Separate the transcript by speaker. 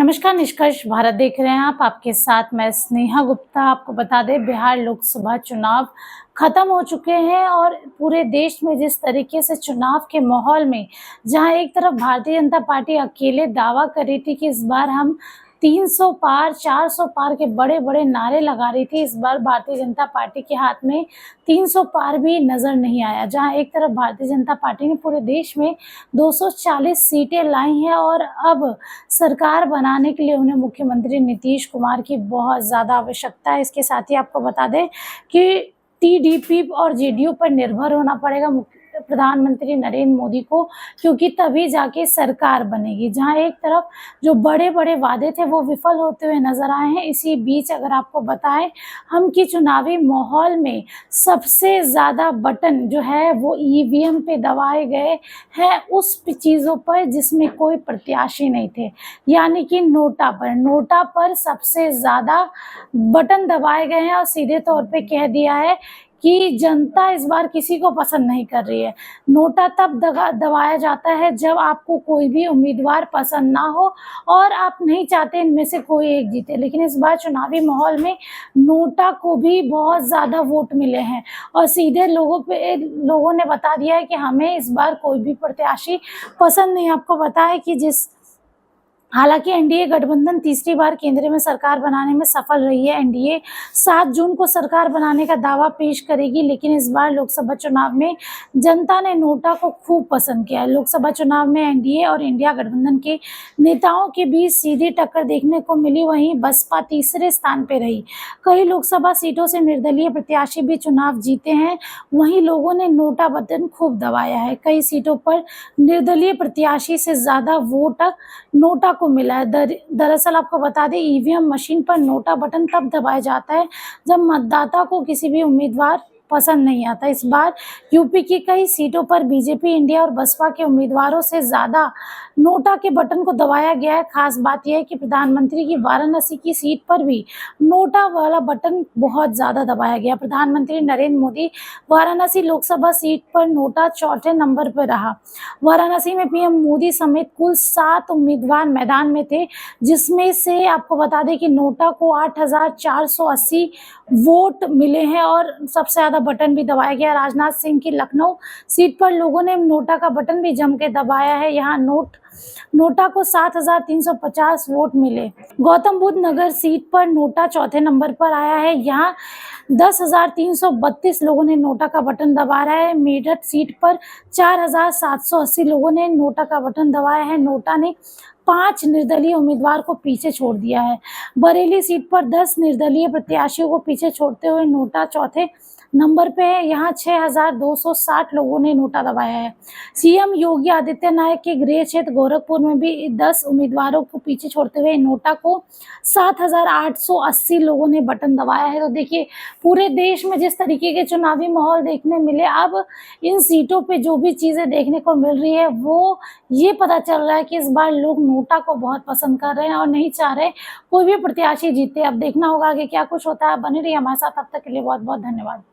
Speaker 1: नमस्कार, निष्कर्ष भारत देख रहे हैं आप। आपके साथ मैं स्नेहा गुप्ता। आपको बता दें, बिहार लोकसभा चुनाव खत्म हो चुके हैं और पूरे देश में जिस तरीके से चुनाव के माहौल में, जहां एक तरफ भारतीय जनता पार्टी अकेले दावा कर रही थी कि इस बार हम 300 पार 400 पार के बड़े बड़े नारे लगा रही थी, इस बार भारतीय जनता पार्टी के हाथ में 300 पार भी नजर नहीं आया। जहां एक तरफ भारतीय जनता पार्टी ने पूरे देश में 240 सीटें लाई हैं और अब सरकार बनाने के लिए उन्हें मुख्यमंत्री नीतीश कुमार की बहुत ज़्यादा आवश्यकता है। इसके साथ ही आपको बता दें कि टीडीपी और जेडीयू पर निर्भर होना पड़ेगा प्रधानमंत्री नरेंद्र मोदी को, क्योंकि तभी जाके सरकार बनेगी। जहां एक तरफ जो बड़े बड़े वादे थे वो विफल होते हुए नजर आए हैं। इसी बीच अगर आपको बताएं हम कि चुनावी माहौल में सबसे ज़्यादा बटन जो है वो ईवीएम पे दबाए गए हैं उस चीज़ों पर जिसमें कोई प्रत्याशी नहीं थे, यानी कि नोटा पर सबसे ज़्यादा बटन दबाए गए हैं और सीधे तौर पे कह दिया है कि जनता इस बार किसी को पसंद नहीं कर रही है। नोटा तब दबाया जाता है जब आपको कोई भी उम्मीदवार पसंद ना हो और आप नहीं चाहते इनमें से कोई एक जीते। लेकिन इस बार चुनावी माहौल में नोटा को भी बहुत ज़्यादा वोट मिले हैं और सीधे लोगों ने बता दिया है कि हमें इस बार कोई भी प्रत्याशी पसंद नहीं। आपको पता है कि हालांकि एनडीए गठबंधन तीसरी बार केंद्र में सरकार बनाने में सफल रही है। एनडीए 7 जून को सरकार बनाने का दावा पेश करेगी, लेकिन इस बार लोकसभा चुनाव में जनता ने नोटा को खूब पसंद किया है। लोकसभा चुनाव में एनडीए और इंडिया गठबंधन के नेताओं के बीच सीधी टक्कर देखने को मिली, वहीं बसपा तीसरे स्थान पर रही। कई लोकसभा सीटों से निर्दलीय प्रत्याशी भी चुनाव जीते हैं, वहीं लोगों ने नोटा बटन खूब दबाया है। कई सीटों पर निर्दलीय प्रत्याशी से ज्यादा वोट नोटा को मिला है। दरअसल आपको बता दें, ईवीएम मशीन पर नोटा बटन तब दबाया जाता है जब मतदाता को किसी भी उम्मीदवार पसंद नहीं आता। इस बार यूपी की कई सीटों पर बीजेपी, इंडिया और बसपा के उम्मीदवारों से ज्यादा नोटा के बटन को दबाया गया है। खास बात यह है कि प्रधानमंत्री की वाराणसी की सीट पर भी नोटा वाला बटन बहुत ज्यादा दबाया गया। प्रधानमंत्री नरेंद्र मोदी वाराणसी लोकसभा सीट पर नोटा चौथे नंबर पर रहा। वाराणसी में पीएम मोदी समेत कुल 7 उम्मीदवार मैदान में थे, जिसमें से आपको बता दें कि नोटा को 8,480 वोट मिले हैं और सबसे ज्यादा बटन भी दबाया गया। राजनाथ सिंह की लखनऊ सीट पर लोगों ने नोटा का बटन भी जम के दबाया है। यहाँ नोटा को 7,350 वोट मिले। गौतम बुद्ध नगर सीट पर नोटा चौथे नंबर पर आया है। यहाँ 10,332 लोगों ने नोटा का बटन दबा रहा है। मेरठ सीट पर 4,780 लोगों ने नोटा का बटन दबाया है। नोटा ने 5 निर्दलीय उम्मीदवार को पीछे छोड़ दिया है। बरेली सीट पर 10 निर्दलीय प्रत्याशियों को पीछे छोड़ते हुए नोटा चौथे नंबर पे है। यहाँ 6,260 लोगों ने नोटा दबाया है। सीएम योगी आदित्यनाथ के गृह क्षेत्र गोरखपुर में भी 10 उम्मीदवारों को पीछे छोड़ते हुए नोटा को 7,880 लोगों ने बटन दबाया है। तो देखिए, पूरे देश में जिस तरीके के चुनावी माहौल देखने मिले, अब इन सीटों पे जो भी चीजें देखने को मिल रही है वो ये पता चल रहा है कि इस बार लोग नोटा को बहुत पसंद कर रहे हैं और नहीं चाह रहे कोई भी प्रत्याशी जीते। अब देखना होगा कि क्या कुछ होता है। बने रहिए हमारे साथ, तब तक के लिए बहुत बहुत धन्यवाद।